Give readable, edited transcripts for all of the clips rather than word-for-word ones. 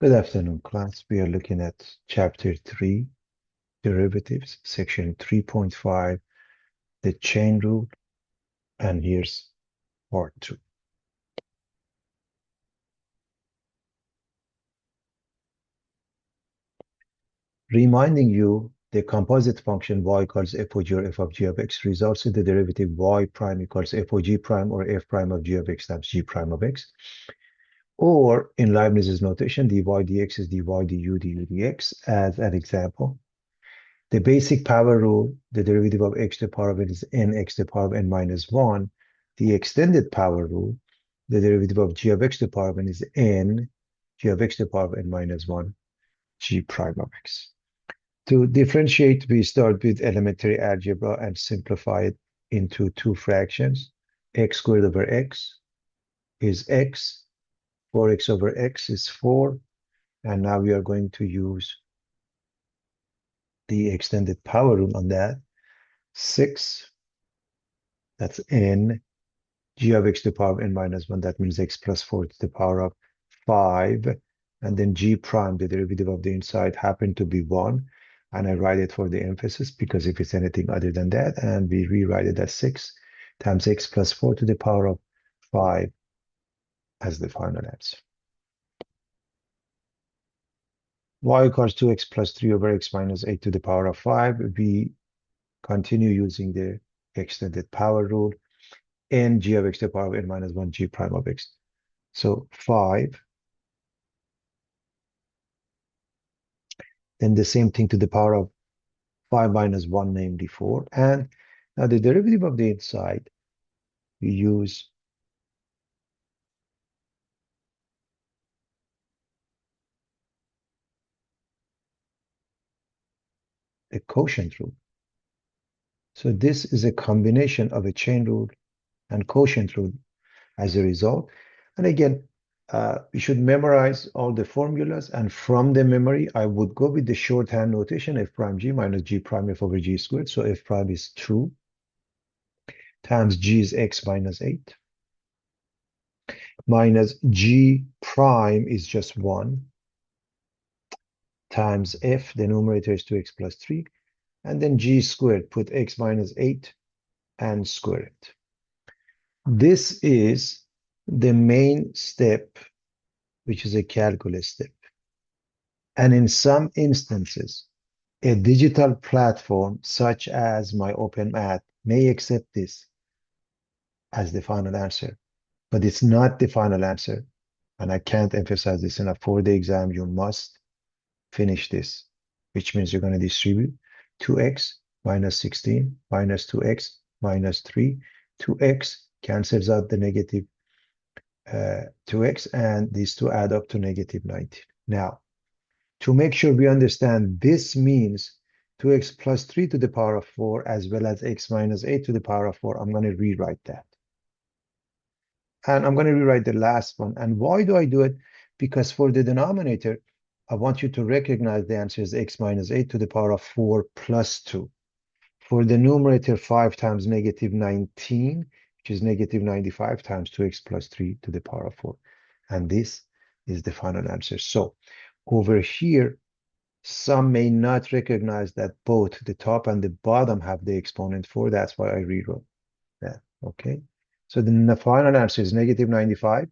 Good afternoon, class. We are looking at Chapter 3, Derivatives, Section 3.5, the chain rule, and here's Part 2. Reminding you, the composite function y equals f of g or f of g of x results in the derivative y prime equals f of g prime or f prime of g of x times g prime of x. Or, in Leibniz's notation, dy dx is dy du dx as an example. The basic power rule, the derivative of x to the power of n is n x to the power of n minus 1. The extended power rule, the derivative of g of x to the power of n is n g of x to the power of n minus 1 g prime of x. To differentiate, we start with elementary algebra and simplify it into two fractions. X squared over x is x. 4x over x is 4. And now we are going to use the extended power rule on that. 6, that's n. G of x to the power of n minus 1, that means x plus 4 to the power of 5. And then g prime, the derivative of the inside, happened to be 1. And I write it for the emphasis because if it's anything other than that, and we rewrite it as 6 times x plus 4 to the power of 5 as the final answer. Y equals 2x plus 3 over x minus 8 to the power of 5. We continue using the extended power rule. N g of x to the power of n minus 1 g prime of x. So 5. Then the same thing to the power of 5 minus 1, namely 4. And now the derivative of the inside, we use a quotient rule. So this is a combination of a chain rule and quotient rule as a result. And again, we should memorize all the formulas. And from the memory, I would go with the shorthand notation f prime g minus g prime f over g squared. So f prime is 2 times g is x minus 8 minus g prime is just 1 times f, the numerator is 2x plus 3, and then g squared, put x minus 8 and square it. This is the main step, which is a calculus step. And in some instances, a digital platform such as my OpenMath may accept this as the final answer, but it's not the final answer. And I can't emphasize this enough. For the exam, you must finish this, which means you're going to distribute 2x minus 16 minus 2x minus 3. 2x cancels out the negative 2x, and these two add up to negative 19. Now, to make sure we understand, this means 2x plus 3 to the power of 4 as well as x minus 8 to the power of 4. I'm going to rewrite that. And I'm going to rewrite the last one. And why do I do it? Because for the denominator, I want you to recognize the answer is x minus 8 to the power of 4 plus 2. For the numerator, 5 times negative 19, which is negative 95 times 2x plus 3 to the power of 4. And this is the final answer. So over here, some may not recognize that both the top and the bottom have the exponent 4. That's why I rewrote that, okay? So then the final answer is negative 95.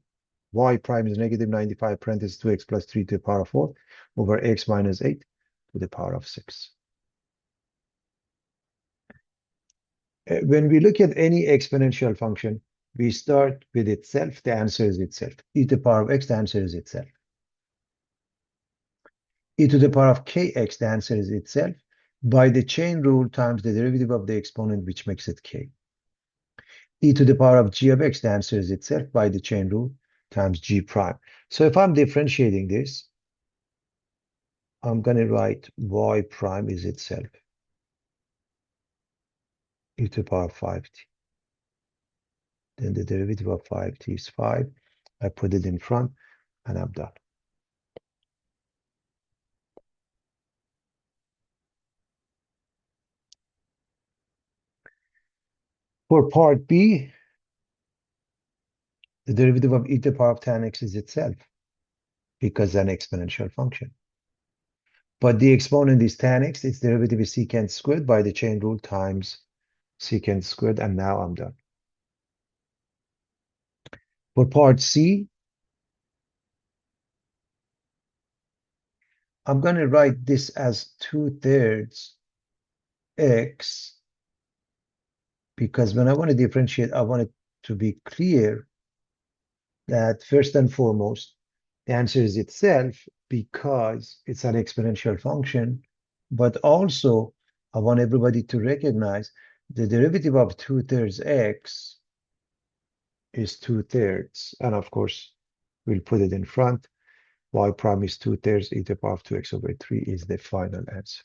Y prime is negative 95 parentheses 2x plus 3 to the power of 4 over x minus 8 to the power of 6. When we look at any exponential function, we start with itself. The answer is itself. E to the power of x, the answer is itself. E to the power of kx, the answer is itself by the chain rule times the derivative of the exponent, which makes it k. E to the power of g of x, the answer is itself by the chain rule times g prime. So if I'm differentiating this, I'm going to write y prime is itself. E to the power of 5t. Then the derivative of 5t is 5. I put it in front, and I'm done. For part B, the derivative of e to the power of tan x is itself. because an exponential function. But the exponent is tan x, its derivative is secant squared by the chain rule times secant squared, and now I'm done. For part C, I'm going to write this as 2/3 x, because when I want to differentiate, I want it to be clear that first and foremost, the answer is itself because it's an exponential function, but also I want everybody to recognize the derivative of 2/3 x is 2/3, and of course, we'll put it in front. Y prime is 2/3 e to the power of 2x over 3 is the final answer.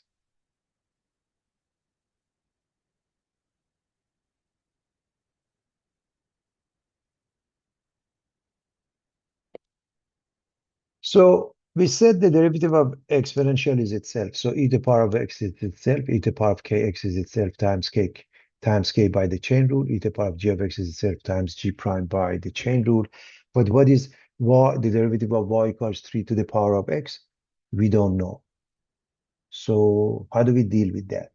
So we said the derivative of exponential is itself. So e to the power of x is itself, e to the power of kx is itself times k by the chain rule, e to the power of g of x is itself times g prime by the chain rule. But what is y, the derivative of y equals 3 to the power of x? We don't know. So how do we deal with that?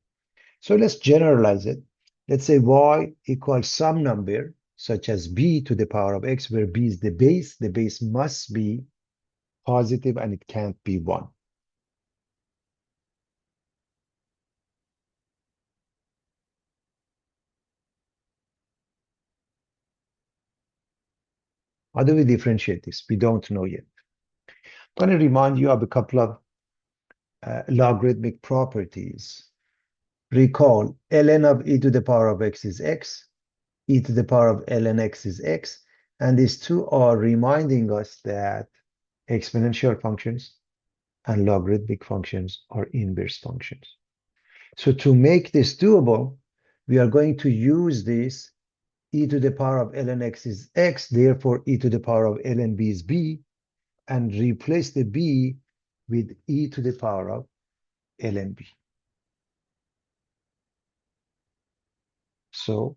So let's generalize it. Let's say y equals some number, such as b to the power of x, where b is the base. The base must be positive and it can't be 1. How do we differentiate this? We don't know yet. I'm going to remind you of a couple of logarithmic properties. Recall, ln of e to the power of x is x, e to the power of ln x is x, and these two are reminding us that exponential functions and logarithmic functions are inverse functions. So to make this doable, we are going to use this e to the power of ln x is x, therefore e to the power of ln b is b, and replace the b with e to the power of ln b. So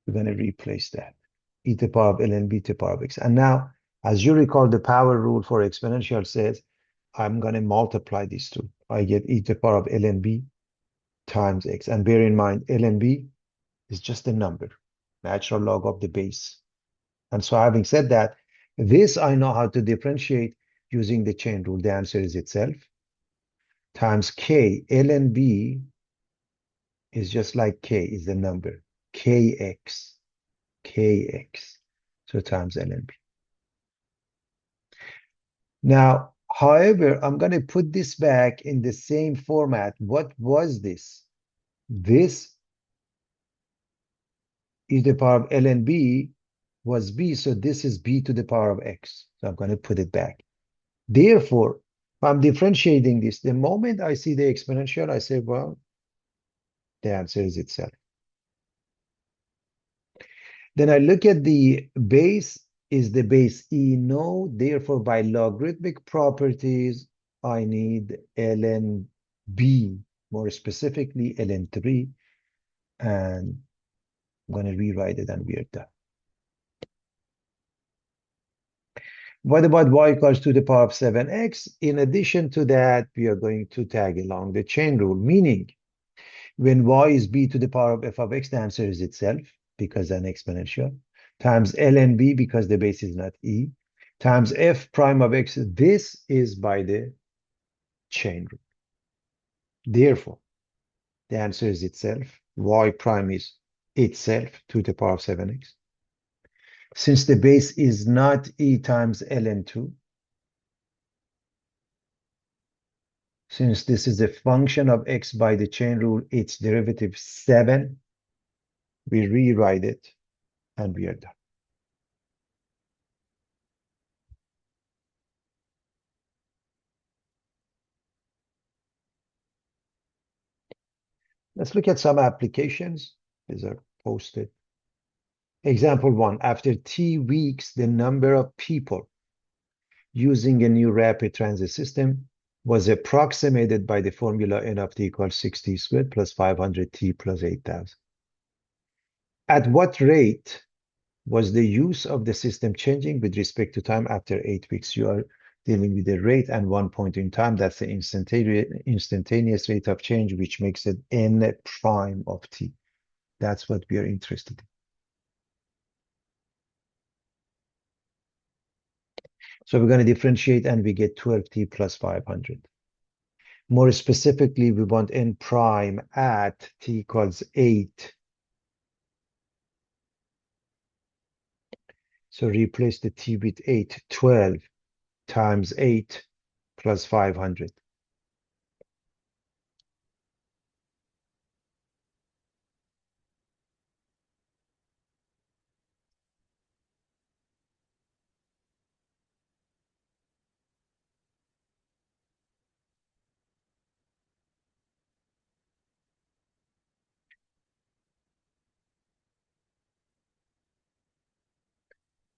we're going to replace that. E to the power of ln b to the power of x. And now, as you recall, the power rule for exponential says, I'm going to multiply these two. I get e to the power of ln b times x. And bear in mind, ln b is just a number, natural log of the base. And so having said that, this I know how to differentiate using the chain rule. The answer is itself times k. ln b is just like k is the number, kx. So times ln b. Now, however, I'm going to put this back in the same format. What was this? This e to the power of ln b was b, so this is b to the power of x. So I'm going to put it back. Therefore, if I'm differentiating this, the moment I see the exponential, I say, well, the answer is itself. Then I look at the base. Is the base e? No. Therefore, by logarithmic properties, I need ln b, more specifically ln 3. And I'm going to rewrite it and we're done. What about y equals to the power of 7x? In addition to that, we are going to tag along the chain rule, meaning when y is b to the power of f of x, the answer is itself, because an exponential, times ln b, because the base is not e, times f prime of x. This is by the chain rule. Therefore, the answer is itself. Y prime is itself to the power of 7x. Since the base is not e times ln 2, since this is a function of x by the chain rule, its derivative 7, we rewrite it and we are done. Let's look at some applications. These are posted. Example 1. After t weeks, the number of people using a new rapid transit system was approximated by the formula n of t equals 6t squared plus 500t plus 8,000. At what rate was the use of the system changing with respect to time after 8 weeks? You are dealing with the rate and 1 point in time. That's the instantaneous rate of change, which makes it n prime of t. That's what we are interested in. So we're going to differentiate and we get 12t plus 500. More specifically, we want n prime at t equals 8. So replace the t with 8, 12 times 8 plus 500.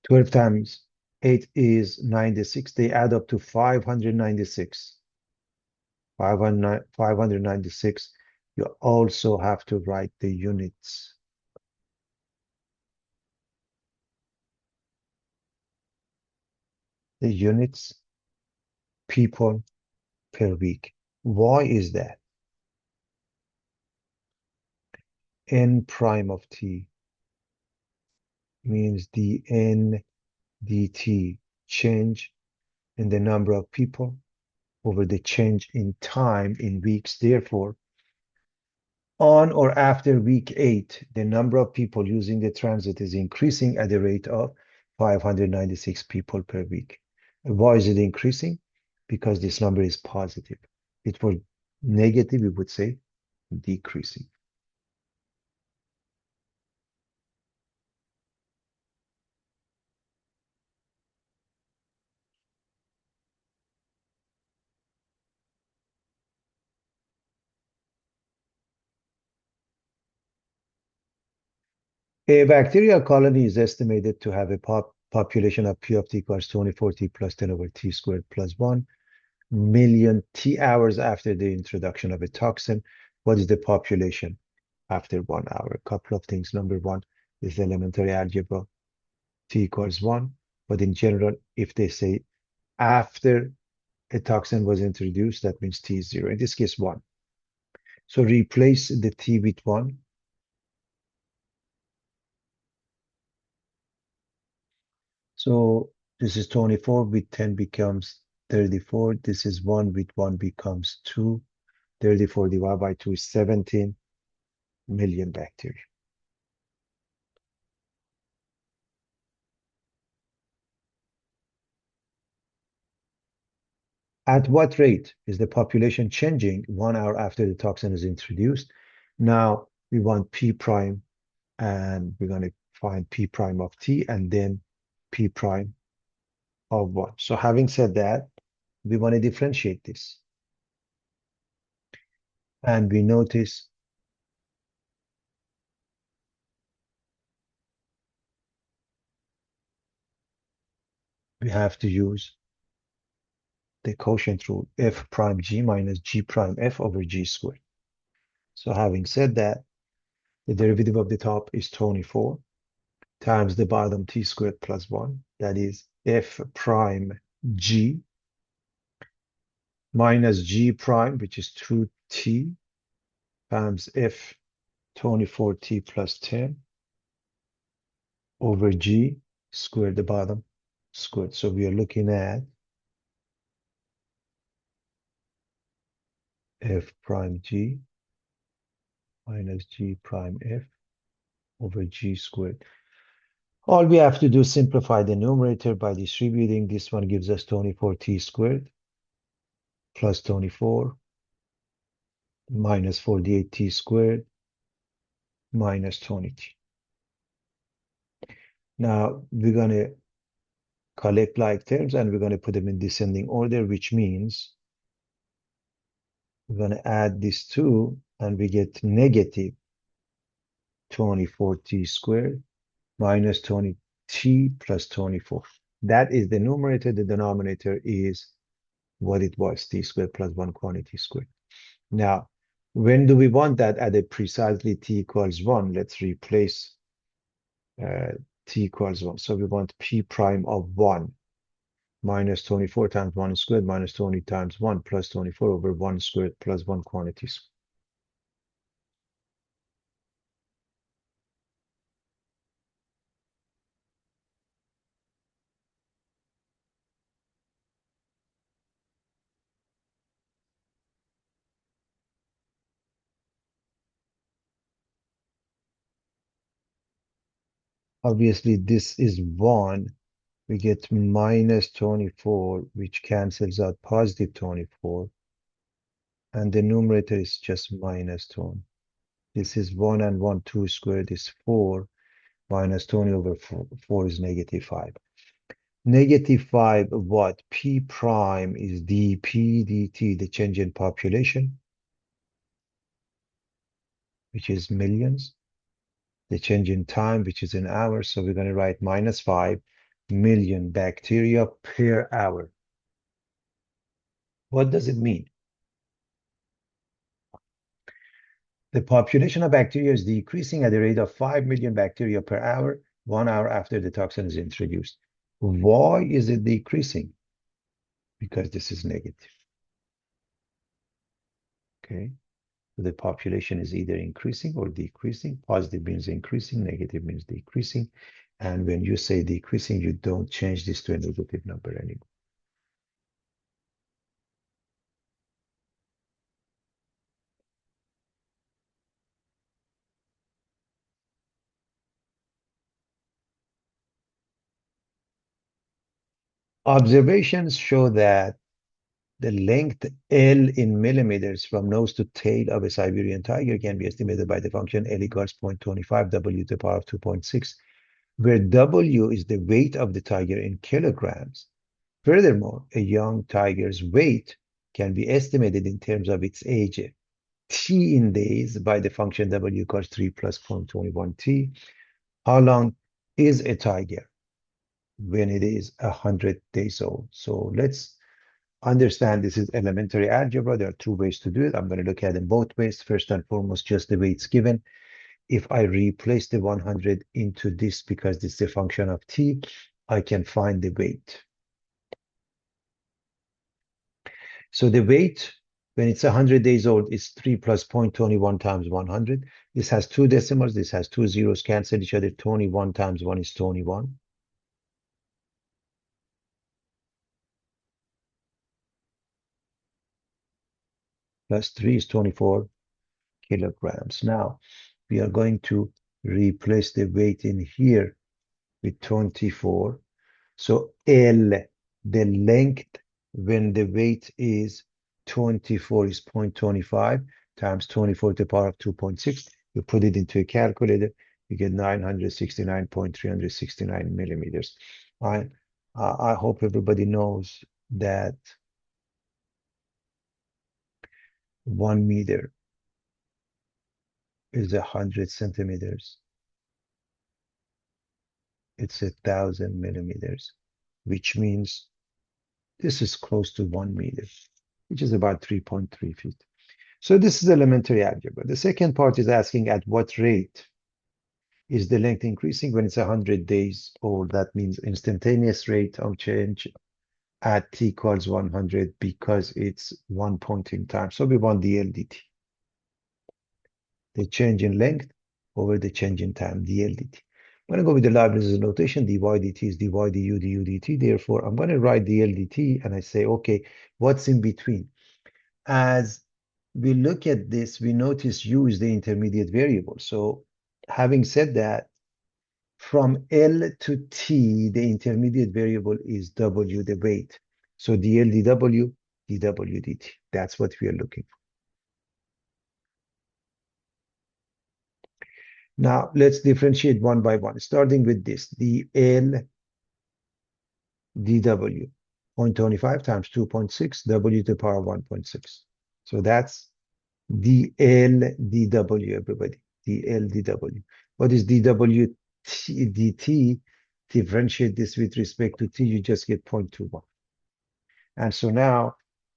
12 times 8 is 96. They add up to 596. 596. You also have to write the units. The units, people per week. Why is that? N prime of t means the n dt, change in the number of people over the change in time in weeks. Therefore, on or after week 8, the number of people using the transit is increasing at the rate of 596 people per week. Why is it increasing? Because this number is positive. If it were negative, we would say decreasing. A bacterial colony is estimated to have a population of P of t equals 24t plus 10 over t squared plus 1 million t hours after the introduction of a toxin. What is the population after 1 hour? A couple of things. Number one is elementary algebra, t equals 1. But in general, if they say after a toxin was introduced, that means t is 0. In this case, 1. So replace the t with 1. So this is 24 with 10 becomes 34. This is 1 with 1 becomes 2. 34 divided by 2 is 17 million bacteria. At what rate is the population changing 1 hour after the toxin is introduced? Now we want P prime, and we're going to find P prime of t and then P prime of 1. So having said that, we want to differentiate this. And we notice we have to use the quotient rule, f prime g minus g prime f over g squared. So having said that, the derivative of the top is 24 times the bottom t squared plus 1. That is f prime g minus g prime, which is 2t, times f 24t plus 10 over g squared, the bottom squared. So we are looking at f prime g minus g prime f over g squared. All we have to do is simplify the numerator by distributing. This one gives us 24t squared plus 24 minus 48t squared minus 20t. Now we're going to collect like terms and we're going to put them in descending order, which means we're going to add these two and we get negative 24t squared minus 20t plus 24. That is the numerator. The denominator is what it was, t squared plus 1 quantity squared. Now, when do we want that at a precisely t equals 1? Let's replace t equals 1. So we want p prime of 1. minus 24 times 1 squared minus 20 times 1 plus 24 over 1 squared plus 1 quantities. Obviously, this is 1. We get minus 24, which cancels out positive 24. And the numerator is just minus 20. This is 1 and 1, 2 squared is 4. Minus 20 over 4 is negative 5. Negative 5, what? P prime is dP dt, the change in population, which is millions. The change in time, which is in hours. So we're going to write minus 5 million bacteria per hour. What does it mean? The population of bacteria is decreasing at the rate of 5 million bacteria per hour, 1 hour after the toxin is introduced. Why is it decreasing? Because this is negative. Okay. The population is either increasing or decreasing. Positive means increasing, negative means decreasing. And when you say decreasing, you don't change this to a negative number anymore. Observations show that the length L in millimeters from nose to tail of a Siberian tiger can be estimated by the function L equals 0.25 W to the power of 2.6, where W is the weight of the tiger in kilograms. Furthermore, a young tiger's weight can be estimated in terms of its age, T in days, by the function W equals 3 plus 0.21 T. How long is a tiger? When it is 100 days old. So let's understand this is elementary algebra. There are two ways to do it. I'm going to look at them both ways. First and foremost, just the way it's given. If I replace the 100 into this because this is a function of t, I can find the weight. So the weight, when it's 100 days old, is 3 plus 0.21 times 100. This has two decimals. This has two zeros. Cancel each other. 21 times 1 is 21. Plus 3 is 24 kilograms. Now, we are going to replace the weight in here with 24. So L, the length when the weight is 24 is 0.25 times 24 to the power of 2.6. You put it into a calculator, you get 969.369 millimeters. I hope everybody knows that 1 meter is 100 centimeters. It's 1,000 millimeters, which means this is close to 1 meter, which is about 3.3 feet. So this is elementary algebra. The second part is asking at what rate is the length increasing when it's 100 days old. That means instantaneous rate of change at t equals 100 because it's 1 point in time. So we want the LDT. The change in length over the change in time, the LDT. I'm going to go with the Leibniz's notation. dy dt is dy du du dt. Therefore, I'm going to write the LDT and I say, okay, what's in between? As we look at this, we notice u is the intermediate variable. So having said that, from L to T, the intermediate variable is W, the weight. So dl dw, dw dt. That's what we are looking for. Now, let's differentiate one by one, starting with this, dl dw, 0.25 times 2.6, w to the power of 1.6. So that's dl dw, everybody, dl dw. What is dw dt? Differentiate this with respect to t, you just get 0.21. And so now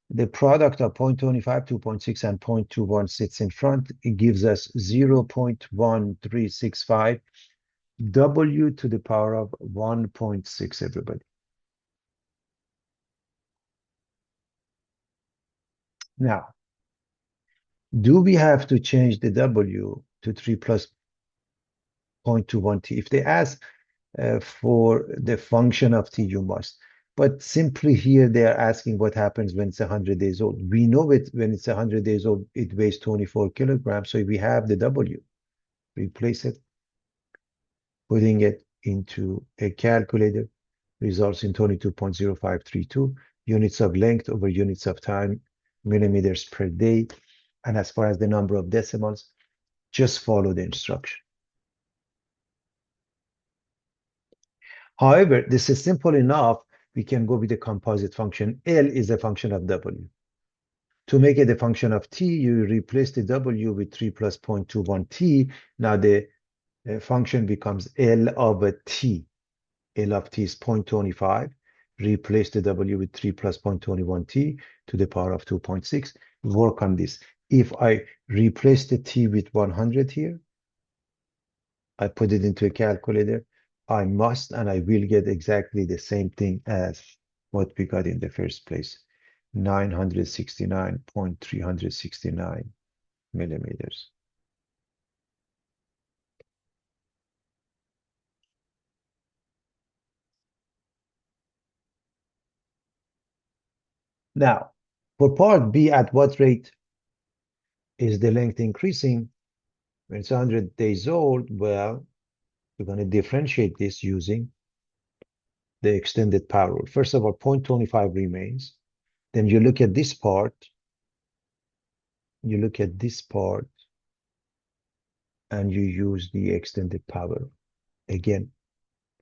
the product of 0.25, 2.6, and 0.21 sits in front. It gives us 0.1365 w to the power of 1.6, everybody. Now, do we have to change the W to 3 plus 0.21 t? If they ask for the function of t, you must. But simply here, they are asking what happens when it's 100 days old. We know it when it's 100 days old, it weighs 24 kilograms. So we have the W. Replace it, putting it into a calculator, results in 22.0532 units of length over units of time, millimeters per day. And as far as the number of decimals, just follow the instruction. However, this is simple enough. We can go with the composite function. L is a function of W. To make it a function of t, you replace the W with 3 plus 0.21 t. Now the function becomes L of a t. L of t is 0.25. Replace the W with 3 plus 0.21 t to the power of 2.6. Work on this. If I replace the t with 100 here, I put it into a calculator, I must and I will get exactly the same thing as what we got in the first place, 969.369 millimeters. Now, for part B, at what rate is the length increasing? When it's 100 days old, well, we're going to differentiate this using the extended power rule. First of all, 0.25 remains. Then you look at this part. You look at this part, and you use the extended power. Again,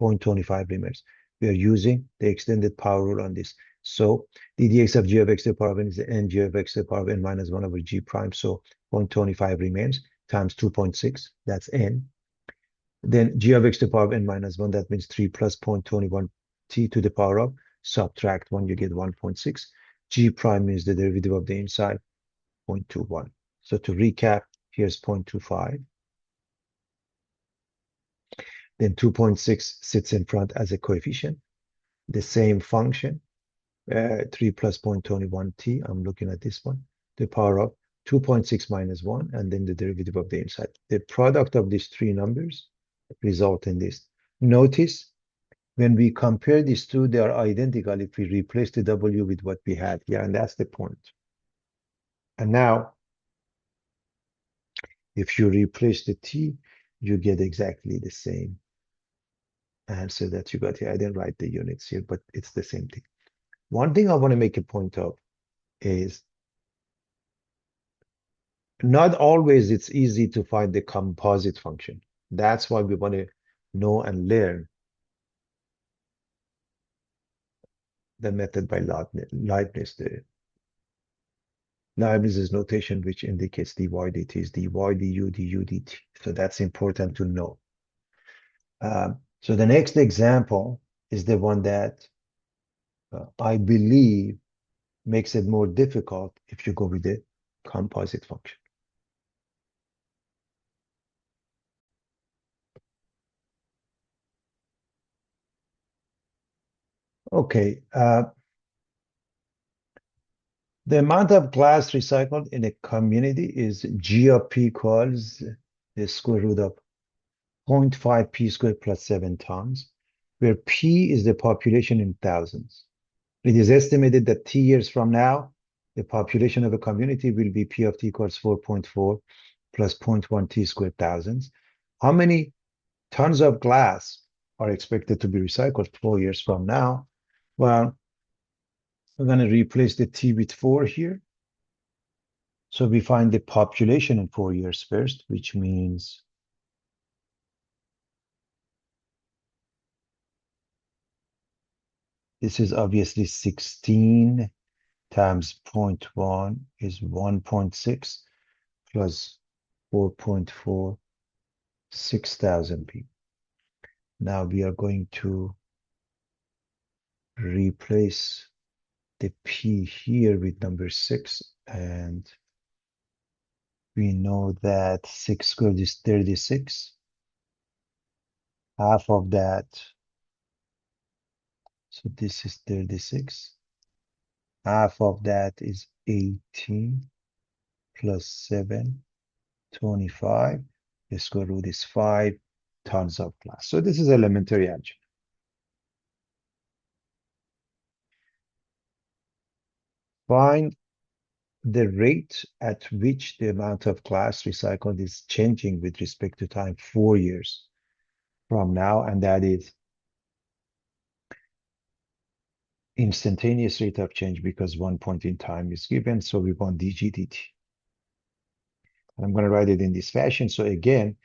0.25 remains. We are using the extended power rule on this. So the dx of g of x to the power of n is the n g of x to the power of n minus 1 over g prime. So 0.25 remains times 2.6. That's n. Then g of x to the power of n minus 1, that means 3 plus 0.21 t to the power of, subtract 1, you get 1.6. G prime is the derivative of the inside, 0.21. So to recap, here's 0.25. Then 2.6 sits in front as a coefficient. The same function, 3 plus 0.21 t, I'm looking at this one, the power of 2.6 minus 1, and then the derivative of the inside. The product of these three numbers result in this. Notice when we compare these two, they are identical if we replace the W with what we had here, and that's the point. And now, if you replace the T, you get exactly the same answer that you got here. I didn't write the units here, but it's the same thing. One thing I want to make a point of is not always it's easy to find the composite function. That's why we want to know and learn the method by Leibniz. The Leibniz's notation, which indicates dy dt, is dy du du dt. So that's important to know. So the next example is the one that I believe makes it more difficult if you go with the composite function. Okay. The amount of glass recycled in a community is G of P equals the square root of 0.5 P squared plus 7 tons, where P is the population in thousands. It is estimated that T years from now, the population of a community will be P of T equals 4.4 plus 0.1 T squared thousands. How many tons of glass are expected to be recycled 4 years from now? Well, we're going to replace the T with 4 here. So we find the population in 4 years first, which means this is obviously 16 times 0.1 is 1.6 plus 4.4, 6,000 people. Now we are going to replace the P here with number 6, and we know that 6 squared is 36. Half of that, so this is 36. Half of that is 18 plus 7, 25. The square root is 5 tons of glass. So this is elementary algebra. Find the rate at which the amount of glass recycled is changing with respect to time 4 years from now, and that is instantaneous rate of change because one point in time is given, so we want dg dt. I'm going to write it in this fashion. So again,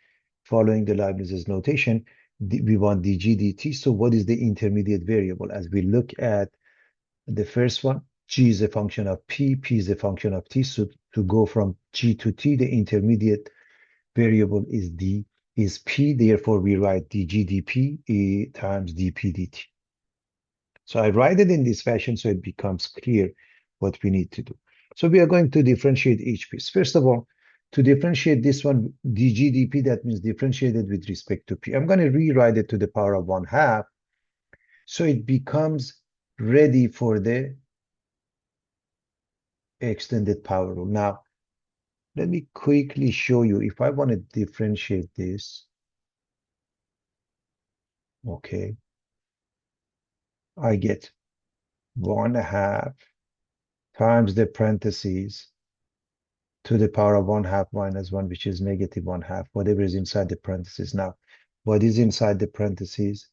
following the Leibniz's notation, we want dg dt. So what is the intermediate variable? As we look at the first one, g is a function of p is a function of t. So to go from g to t, the intermediate variable is p. Therefore, we write dg dp times dp dt. So I write it in this fashion so it becomes clear what we need to do. So we are going to differentiate each piece. First of all, to differentiate this one, dg dp, that means differentiated with respect to p. I'm going to rewrite it to the power of 1/2. So it becomes ready for the extended power rule. Now, let me quickly show you if I want to differentiate this. Okay. I get 1/2 times the parentheses to the power of 1/2 minus 1, which is negative 1/2, whatever is inside the parentheses. Now, what is inside the parentheses?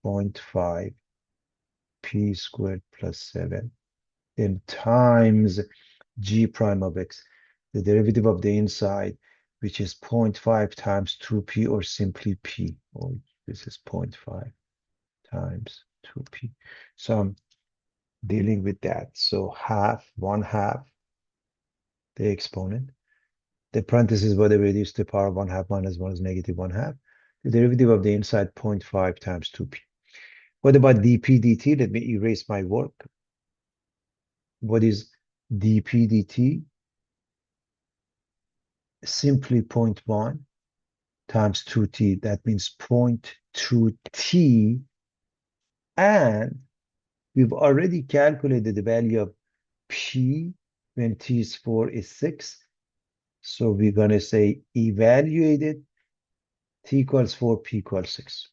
0.5 p squared plus 7, then times g prime of x, the derivative of the inside, which is 0.5 times 2p, or simply p. Oh, this is 0.5 times 2p. So I'm dealing with that. So 1/2, the exponent. The parentheses, whatever it is, to the power of 1/2 minus 1 is negative 1/2. The derivative of the inside, 0.5 times 2p. What about dp dt? Let me erase my work. What is dp dt? Simply 0.1 times 2t. That means 0.2t. And we've already calculated the value of p when t is 4 is 6. So we're going to say evaluated t equals 4, p equals 6.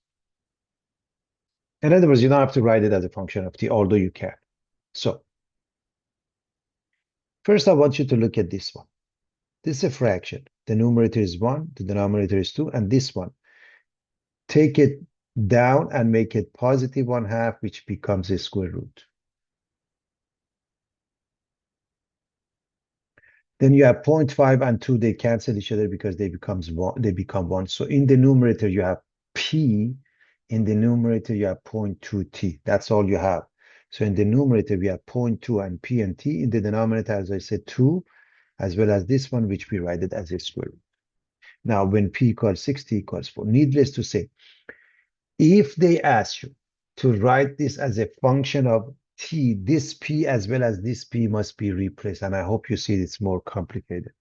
In other words, you don't have to write it as a function of t, although you can. So first I want you to look at this one. This is a fraction. The numerator is 1, the denominator is 2, and this one, take it down and make it positive 1/2, which becomes a square root. Then you have 0.5 and 2, they cancel each other because they become 1. So in the numerator, you have p. In the numerator, you have 0.2t. That's all you have. So in the numerator, we have 0.2 and p and t. In the denominator, as I said, 2, as well as this one, which we write it as a square root. Now, when p equals 6, t equals 4. Needless to say, if they ask you to write this as a function of t, this p as well as this p must be replaced. And I hope you see it's more complicated.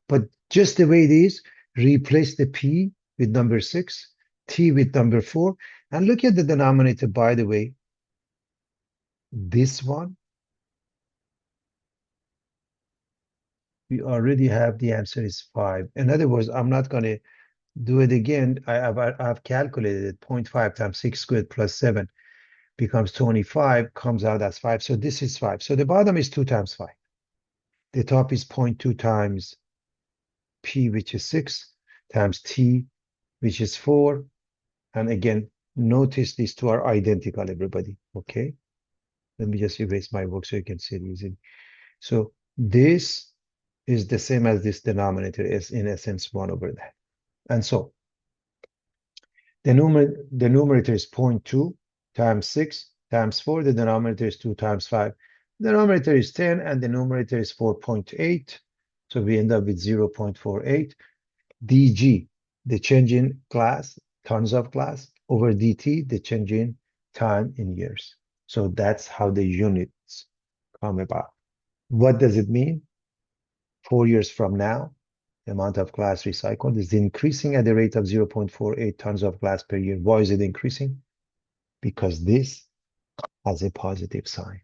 But just the way it is, replace the p with number 6, t with number 4. And look at the denominator, by the way. This one, we already have the answer is 5. In other words, I'm not going to do it again. I've calculated it. 0.5 times 6 squared plus 7 becomes 25, comes out as 5. So this is 5. So the bottom is 2 times 5. The top is 0.2 times p, which is 6, times t, which is 4. And again, notice these two are identical, everybody. Okay? Let me just erase my work so you can see it easily. So this is the same as this denominator, is in essence 1 over that. And so the numerator is 0.2 times 6 times 4. The denominator is 2 times 5. The denominator is 10 and the numerator is 4.8. So we end up with 0.48. dg, the change in glass, tons of glass, over dt, the change in time in years. So that's how the units come about. What does it mean? 4 years from now, the amount of glass recycled is increasing at the rate of 0.48 tons of glass per year. Why is it increasing? Because this has a positive sign.